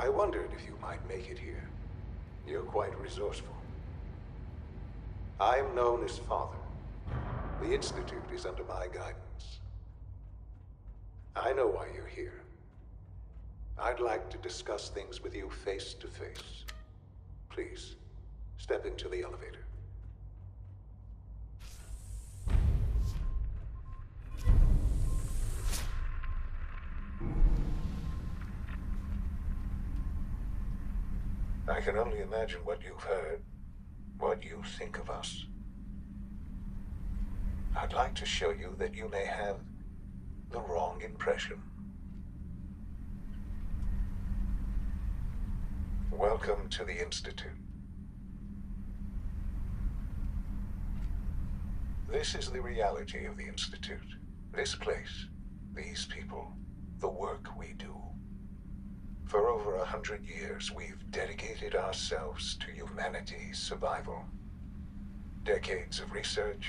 I wondered if you might make it here. You're quite resourceful. I'm known as Father. The Institute is under my guidance. I know why you're here. I'd like to discuss things with you face to face. Please, step into the elevator. I can only imagine what you've heard, what you think of us. I'd like to show you that you may have the wrong impression. Welcome to the Institute. This is the reality of the Institute. This place, these people, the work we do. For over 100 years, we've dedicated ourselves to humanity's survival. Decades of research,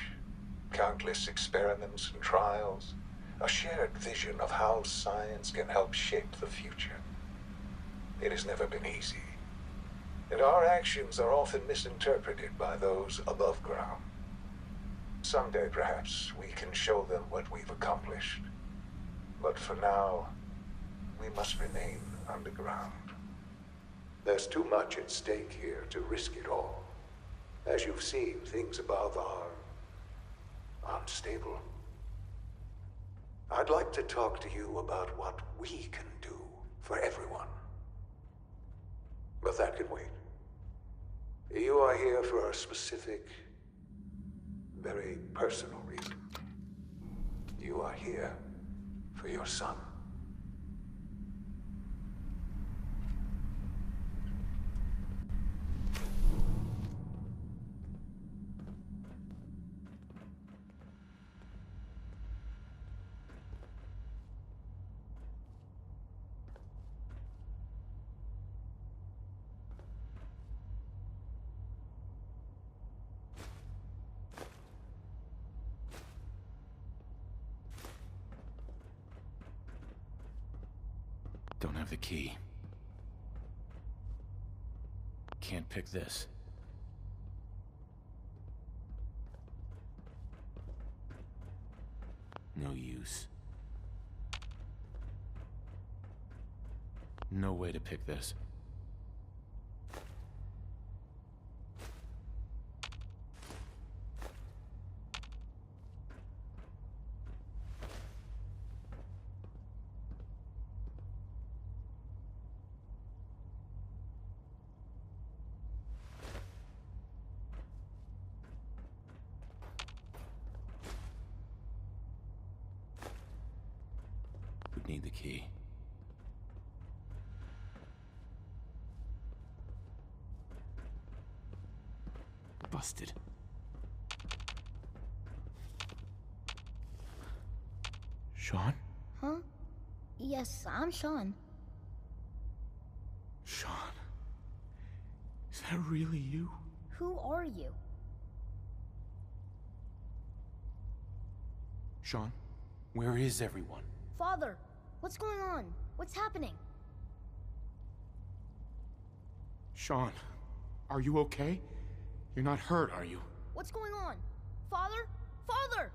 countless experiments and trials, a shared vision of how science can help shape the future. It has never been easy, and our actions are often misinterpreted by those above ground. Someday, perhaps, we can show them what we've accomplished. But for now, we must remain underground. There's too much at stake here to risk it all. As you've seen, things above are unstable. I'd like to talk to you about what we can do for everyone. But that can wait. You are here for a specific, very personal reason. You are here for your son. Don't have the key. Can't pick this. No use. No way to pick this. Would need the key. Busted. Shaun? Huh? Yes, I'm Shaun. Shaun? Is that really you? Who are you? Shaun, where is everyone? Father, what's going on? What's happening? Shaun, are you okay? You're not hurt, are you? What's going on? Father? Father!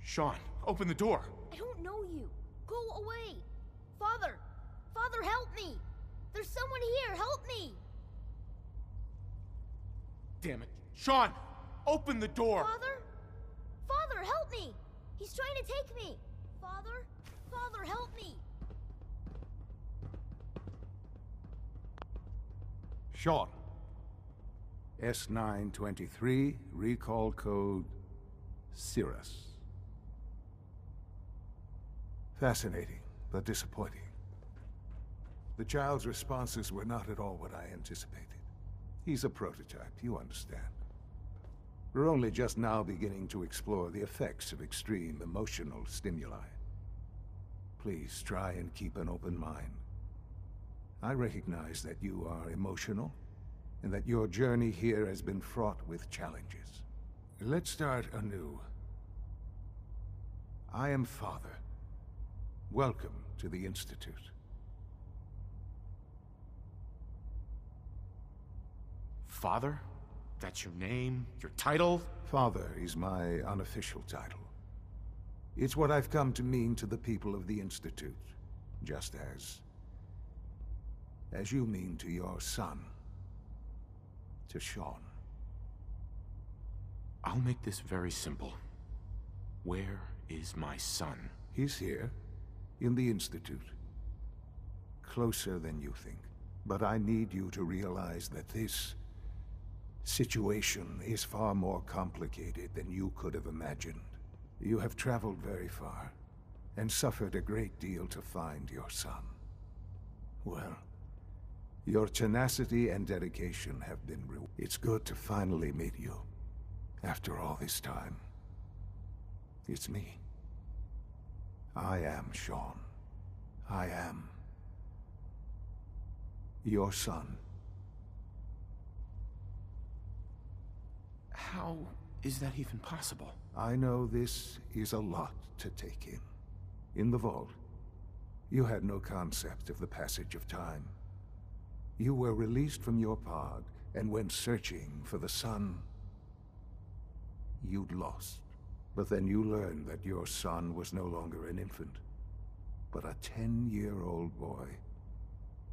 Shaun, open the door! I don't know you. Go away. Father! Father, help me! There's someone here, help me! Damn it. Shaun, open the door! Father? Father, help me! He's trying to take me! Father? Father, help me! Shaun. S923, recall code Cirrus. Fascinating, but disappointing. The child's responses were not at all what I anticipated. He's a prototype, you understand. We're only just now beginning to explore the effects of extreme emotional stimuli. Please try and keep an open mind. I recognize that you are emotional, and that your journey here has been fraught with challenges. Let's start anew. I am Father. Welcome to the Institute. Father? That's your name? Your title? Father is my unofficial title. It's what I've come to mean to the people of the Institute, just as you mean to your son, to Shaun. I'll make this very simple. Where is my son? He's here, in the Institute. Closer than you think. But I need you to realize that this situation is far more complicated than you could have imagined. You have traveled very far, and suffered a great deal to find your son. Well, your tenacity and dedication have been rewarded. It's good to finally meet you, after all this time. It's me. I am Shaun. I am your son. How is that even possible? I know this is a lot to take in. In the vault, you had no concept of the passage of time. You were released from your pod and went searching for the son you'd lost. But then you learned that your son was no longer an infant, but a 10-year-old boy.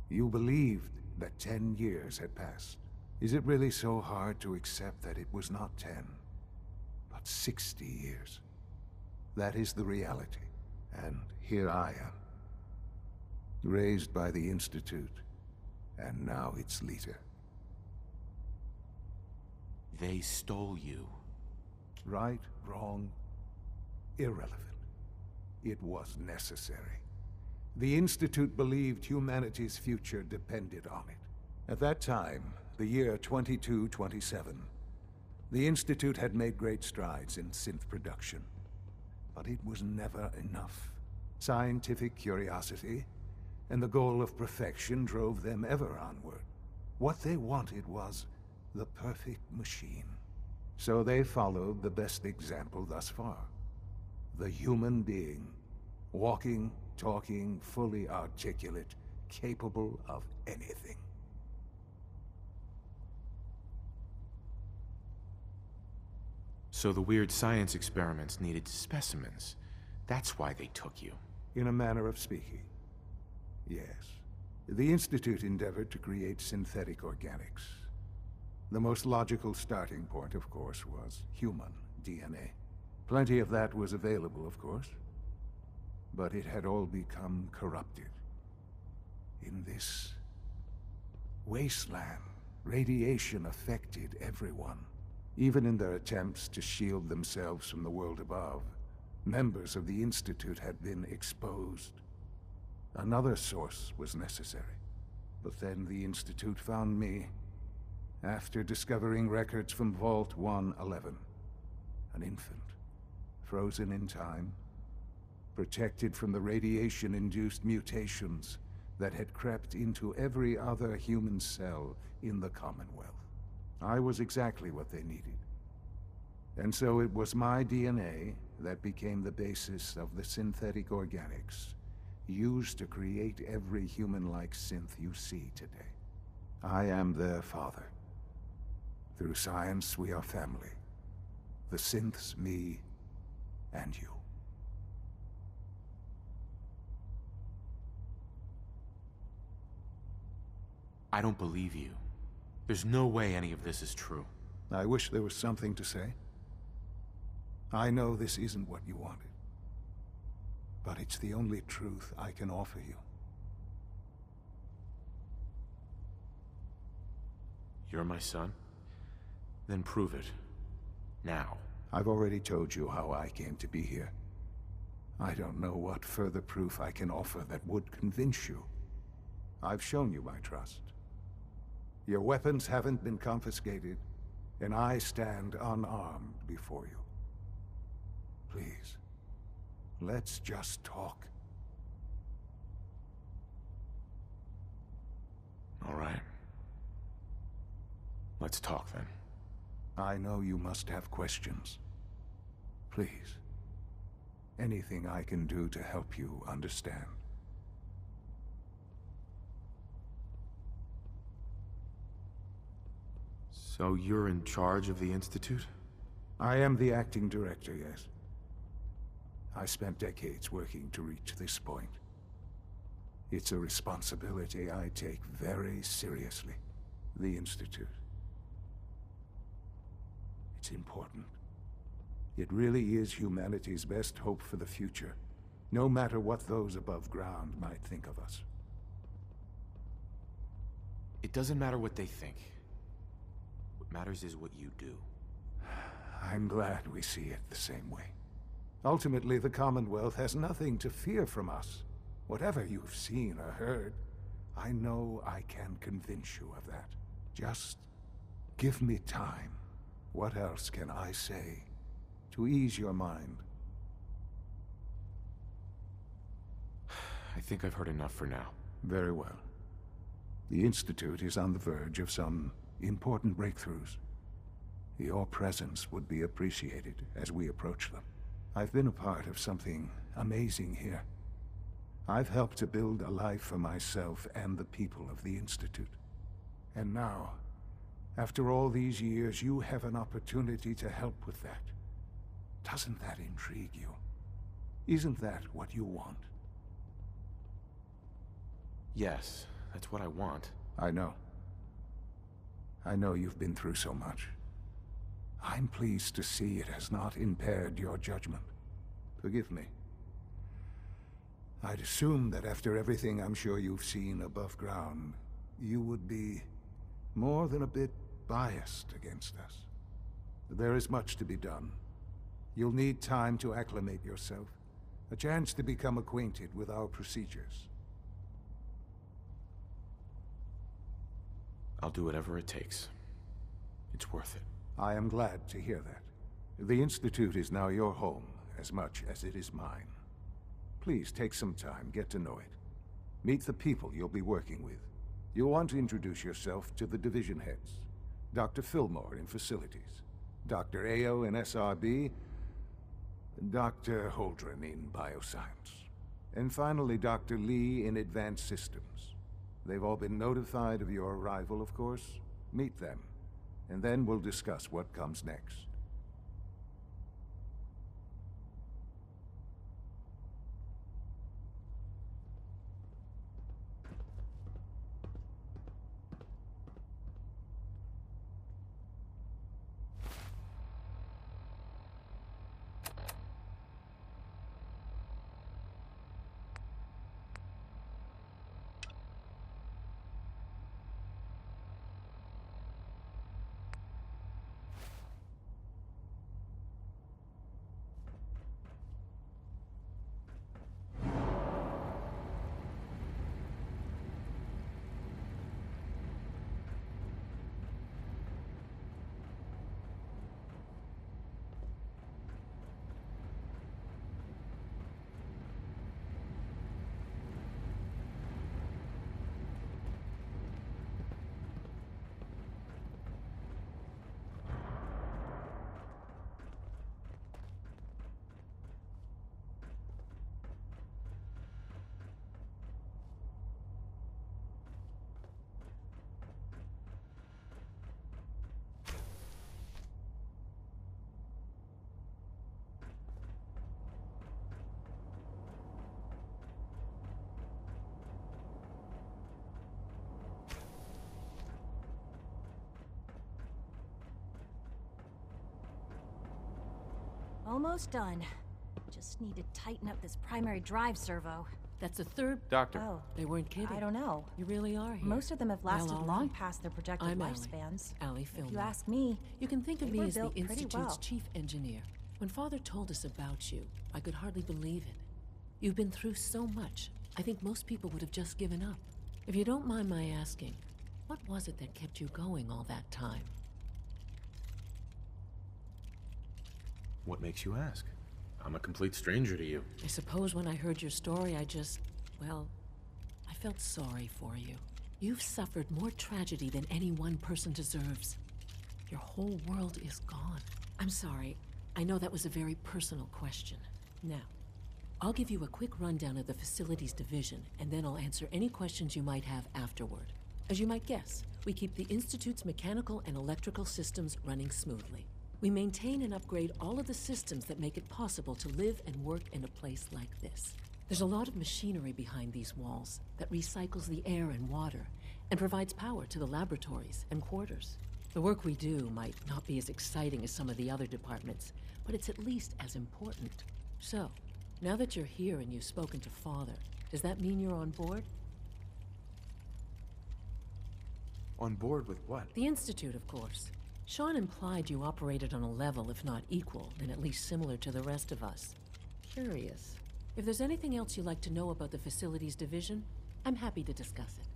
You believed that 10 years had passed. Is it really so hard to accept that it was not 10, but 60 years? That is the reality, and here I am. Raised by the Institute, and now its leader. They stole you. Right, wrong, irrelevant. It was necessary. The Institute believed humanity's future depended on it. At that time, the year 2227, the Institute had made great strides in synth production. But it was never enough. Scientific curiosity and the goal of perfection drove them ever onward. What they wanted was the perfect machine. So they followed the best example thus far. The human being, walking, talking, fully articulate, capable of anything. So the weird science experiments needed specimens. That's why they took you. In a manner of speaking, yes. The Institute endeavored to create synthetic organics. The most logical starting point, of course, was human DNA. Plenty of that was available, of course. But it had all become corrupted. In this wasteland, radiation affected everyone. Even in their attempts to shield themselves from the world above, members of the Institute had been exposed. Another source was necessary. But then the Institute found me, after discovering records from Vault 111. An infant, frozen in time, protected from the radiation-induced mutations that had crept into every other human cell in the Commonwealth. I was exactly what they needed. And so it was my DNA that became the basis of the synthetic organics used to create every human-like synth you see today. I am their father. Through science, we are family. The synths, me, and you. I don't believe you. There's no way any of this is true. I wish there was something to say. I know this isn't what you wanted. But it's the only truth I can offer you. You're my son? Then prove it. Now. I've already told you how I came to be here. I don't know what further proof I can offer that would convince you. I've shown you my trust. Your weapons haven't been confiscated, and I stand unarmed before you. Please, let's just talk. All right. Let's talk then. I know you must have questions. Please, anything I can do to help you understand. So you're in charge of the Institute? I am the acting director, yes. I spent decades working to reach this point. It's a responsibility I take very seriously. The Institute. It's important. It really is humanity's best hope for the future, no matter what those above ground might think of us. It doesn't matter what they think. What matters is what you do. I'm glad we see it the same way. Ultimately, the Commonwealth has nothing to fear from us. Whatever you've seen or heard, I know I can convince you of that. Just give me time. What else can I say to ease your mind? I think I've heard enough for now. Very well. The Institute is on the verge of some important breakthroughs. Your presence would be appreciated as we approach them. I've been a part of something amazing here. I've helped to build a life for myself and the people of the Institute. And now, after all these years, you have an opportunity to help with that. Doesn't that intrigue you? Isn't that what you want? Yes, that's what I want. I know. I know you've been through so much. I'm pleased to see it has not impaired your judgment. Forgive me. I'd assume that after everything I'm sure you've seen above ground, you would be more than a bit biased against us. There is much to be done. You'll need time to acclimate yourself, a chance to become acquainted with our procedures. I'll do whatever it takes. It's worth it. I am glad to hear that. The Institute is now your home as much as it is mine. Please take some time, get to know it. Meet the people you'll be working with. You'll want to introduce yourself to the division heads. Dr. Fillmore in Facilities, Dr. Ao in SRB, Dr. Holdren in Bioscience, and finally Dr. Lee in Advanced Systems. They've all been notified of your arrival, of course. Meet them, and then we'll discuss what comes next. Almost done. Just need to tighten up this primary drive servo. That's a third... Doctor. Oh, They weren't kidding. I don't know. You really are here. Most of them have lasted Well, all long right. past their projected I'm lifespans. Allie If you Fillmore. ask me, You can think of they me were as the built pretty Institute's well. chief engineer. When Father told us about you, I could hardly believe it. You've been through so much. I think most people would have just given up. If you don't mind my asking, what was it that kept you going all that time? What makes you ask? I'm a complete stranger to you. I suppose when I heard your story, well, I felt sorry for you. You've suffered more tragedy than any one person deserves. Your whole world is gone. I'm sorry. I know that was a very personal question. Now, I'll give you a quick rundown of the Facilities Division, and then I'll answer any questions you might have afterward. As you might guess, we keep the Institute's mechanical and electrical systems running smoothly. We maintain and upgrade all of the systems that make it possible to live and work in a place like this. There's a lot of machinery behind these walls that recycles the air and water and provides power to the laboratories and quarters. The work we do might not be as exciting as some of the other departments, but it's at least as important. So, now that you're here and you've spoken to Father, does that mean you're on board? On board with what? The Institute, of course. Shaun implied you operated on a level, if not equal, then at least similar to the rest of us. Curious. If there's anything else you'd like to know about the Facilities Division, I'm happy to discuss it.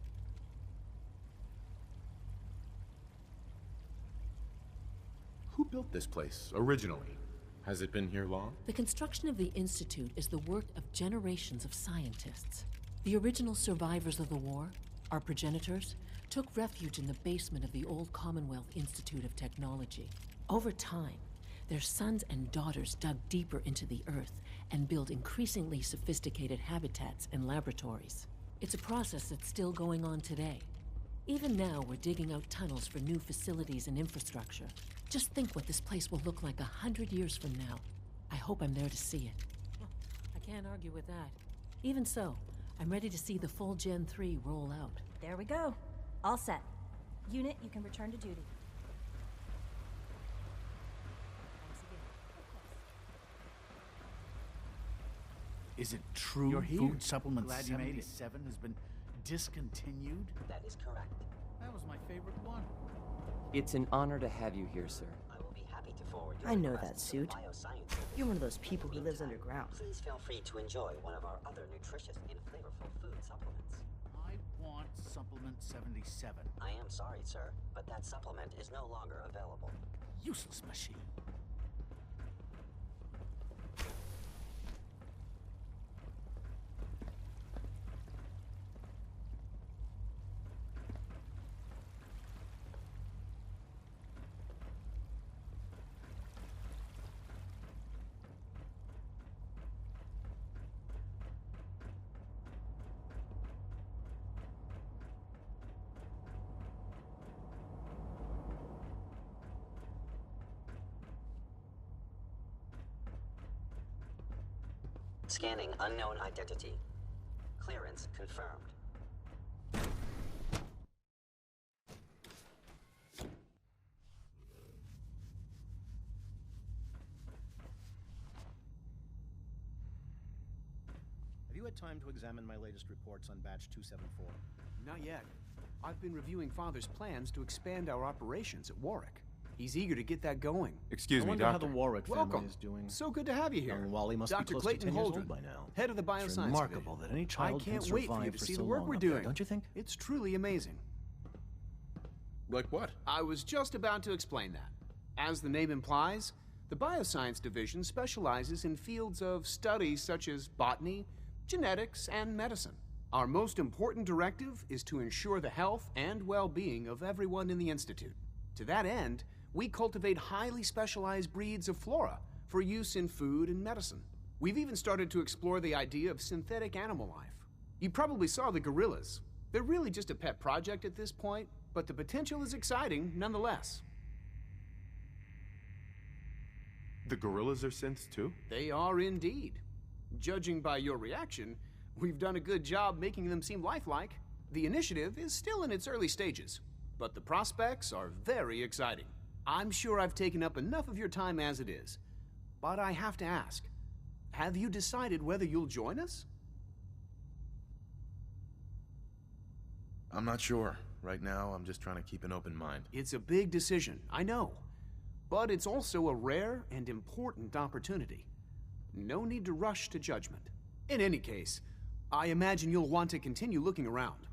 Who built this place, originally? Has it been here long? The construction of the Institute is the work of generations of scientists. The original survivors of the war, our progenitors, took refuge in the basement of the old Commonwealth Institute of Technology. Over time, their sons and daughters dug deeper into the earth and built increasingly sophisticated habitats and laboratories. It's a process that's still going on today. Even now, we're digging out tunnels for new facilities and infrastructure. Just think what this place will look like 100 years from now. I hope I'm there to see it. Well, I can't argue with that. Even so, I'm ready to see the full Gen 3 roll out. There we go. All set. Unit, you can return to duty. Thanks again. Is it true You're here. food supplement Glad you made it. 77 has been discontinued? That is correct. That was my favorite one. It's an honor to have you here, sir. I will be happy to forward your I know request that to the suit. bioscience division. You're one of those people who lives underground. Please feel free to enjoy one of our other nutritious and flavorful food supplements. I want supplement 77. I am sorry, sir, but that supplement is no longer available. Useless machine. Scanning unknown identity. Clearance confirmed. Have you had time to examine my latest reports on Batch 274? Not yet. I've been reviewing Father's plans to expand our operations at Warwick. He's eager to get that going. Excuse I me, wonder Doctor. how the Warwick family Welcome. is doing. So good to have you here. Young Wally must Dr. be close Clayton to 10 years Holdren, old by now. head of the Bioscience It's remarkable Division. that any child I can can't wait for survive you to for see so the work long we're up there, doing. don't you think? It's truly amazing. Like what? I was just about to explain that. As the name implies, the Bioscience Division specializes in fields of study such as botany, genetics, and medicine. Our most important directive is to ensure the health and well-being of everyone in the Institute. To that end, we cultivate highly specialized breeds of flora for use in food and medicine. We've even started to explore the idea of synthetic animal life. You probably saw the gorillas. They're really just a pet project at this point, but the potential is exciting nonetheless. The gorillas are synths too? They are indeed. Judging by your reaction, we've done a good job making them seem lifelike. The initiative is still in its early stages, but the prospects are very exciting. I'm sure I've taken up enough of your time as it is, but I have to ask, have you decided whether you'll join us? I'm not sure. Right now, I'm just trying to keep an open mind. It's a big decision, I know, but it's also a rare and important opportunity. No need to rush to judgment. In any case, I imagine you'll want to continue looking around.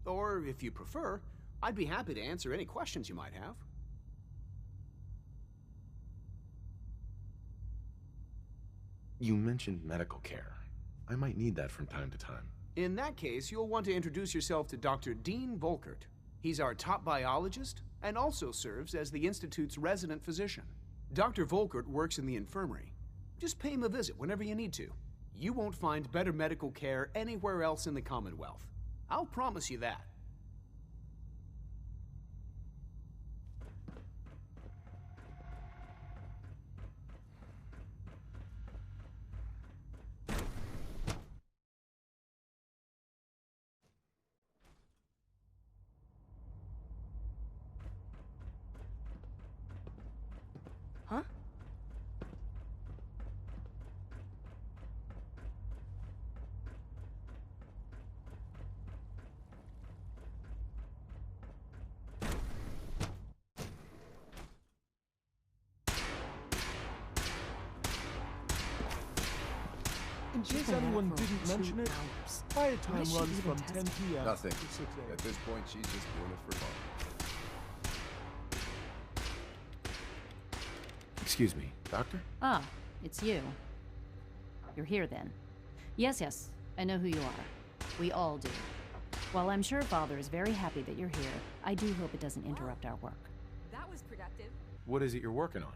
Or, if you prefer, I'd be happy to answer any questions you might have. You mentioned medical care. I might need that from time to time. In that case, you'll want to introduce yourself to Dr. Dean Volkert. He's our top biologist and also serves as the Institute's resident physician. Dr. Volkert works in the infirmary. Just pay him a visit whenever you need to. You won't find better medical care anywhere else in the Commonwealth. I'll promise you that. In case anyone didn't mention it, quiet time runs from 10 p.m. Nothing. to 6 a.m. At this point, she's just doing it for fun. Excuse me, Doctor? Ah, it's you. You're here then. Yes, I know who you are. We all do. While I'm sure Father is very happy that you're here, I do hope it doesn't interrupt our work. That was productive. What is it you're working on?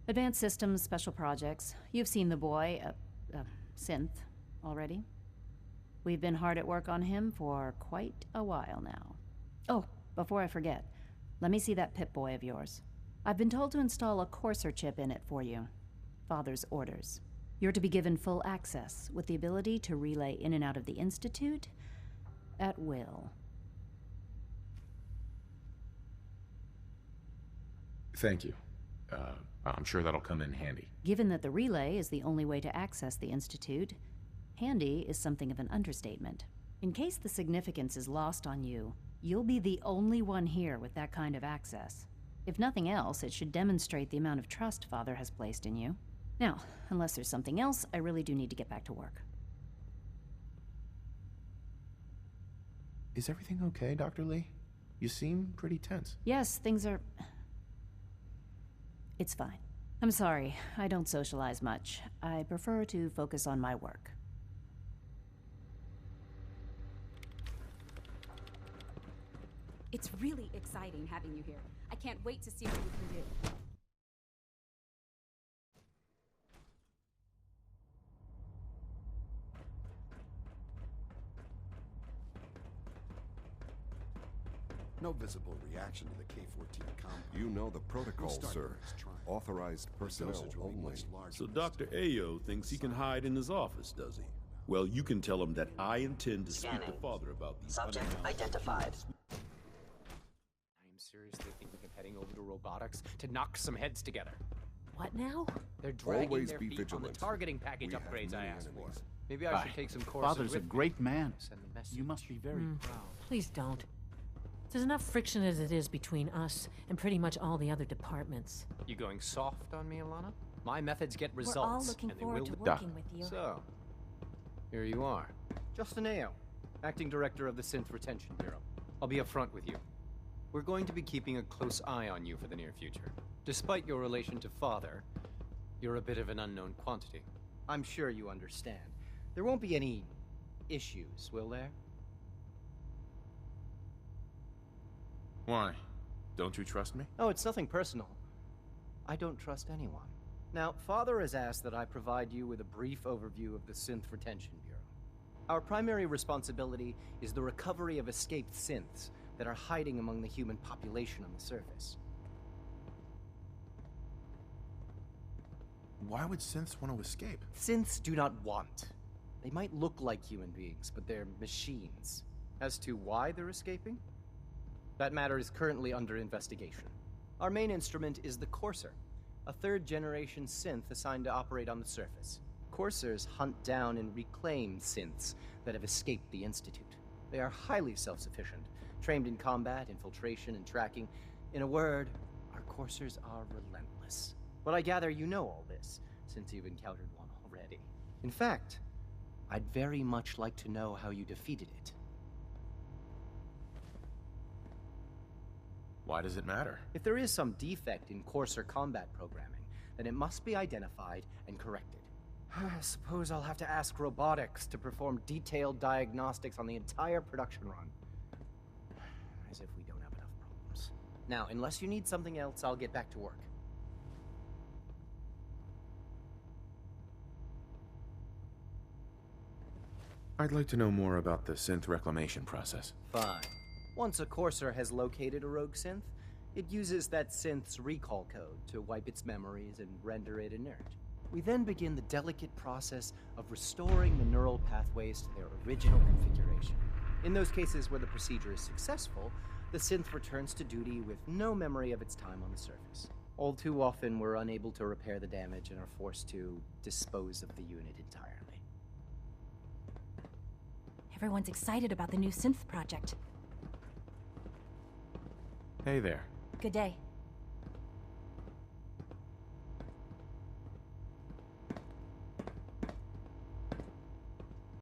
Advanced systems, special projects. You've seen the boy, Synth, already. We've been hard at work on him for quite a while now. Oh, before I forget, let me see that Pip-Boy of yours. I've been told to install a Courser chip in it for you. Father's orders. You're to be given full access, with the ability to relay in and out of the Institute at will. Thank you. I'm sure that'll come in handy. Given that the relay is the only way to access the Institute, handy is something of an understatement. In case the significance is lost on you, you'll be the only one here with that kind of access. If nothing else, it should demonstrate the amount of trust Father has placed in you. Now, unless there's something else, I really do need to get back to work. Is everything okay, Dr. Lee? You seem pretty tense. Yes, things are... It's fine. I'm sorry, I don't socialize much. I prefer to focus on my work. It's really exciting having you here. I can't wait to see what you can do. No visible reaction to the K-14 compound. You know the protocol, sir. Authorized personnel only. So Dr. Ayo thinks he can hide in his office, does he? Well, you can tell him that I intend to speak to Father about these. Subject identified. I am seriously thinking of heading over to robotics to knock some heads together. What now? They're dragging Always their be feet vigilant. on the targeting package We have upgrades I many asked for. enemies. Maybe I should take some courses Father's a with great man. Send the message. You must be very proud. Please don't. There's enough friction as it is between us and pretty much all the other departments. You going soft on me, Alana? My methods get results. We're all looking and forward they to will... working with you. So, here you are. Justin Ayo, Acting Director of the Synth Retention Bureau. I'll be upfront with you. We're going to be keeping a close eye on you for the near future. Despite your relation to Father, you're a bit of an unknown quantity. I'm sure you understand. There won't be any issues, will there? Why? Don't you trust me? Oh, it's nothing personal. I don't trust anyone. Now, Father has asked that I provide you with a brief overview of the Synth Retention Bureau. Our primary responsibility is the recovery of escaped synths that are hiding among the human population on the surface. Why would synths want to escape? Synths do not want. They might look like human beings, but they're machines. As to why they're escaping? That matter is currently under investigation. Our main instrument is the Courser, a third-generation synth assigned to operate on the surface. Coursers hunt down and reclaim synths that have escaped the Institute. They are highly self-sufficient, trained in combat, infiltration, and tracking. In a word, our Coursers are relentless. But I gather you know all this, since you've encountered one already. In fact, I'd very much like to know how you defeated it. Why does it matter? If there is some defect in Courser combat programming, then it must be identified and corrected. I suppose I'll have to ask robotics to perform detailed diagnostics on the entire production run. As if we don't have enough problems. Now, unless you need something else, I'll get back to work. I'd like to know more about the synth reclamation process. Fine. Once a Courser has located a rogue synth, it uses that synth's recall code to wipe its memories and render it inert. We then begin the delicate process of restoring the neural pathways to their original configuration. In those cases where the procedure is successful, the synth returns to duty with no memory of its time on the surface. All too often, we're unable to repair the damage and are forced to dispose of the unit entirely. Everyone's excited about the new synth project. Hey there. Good day.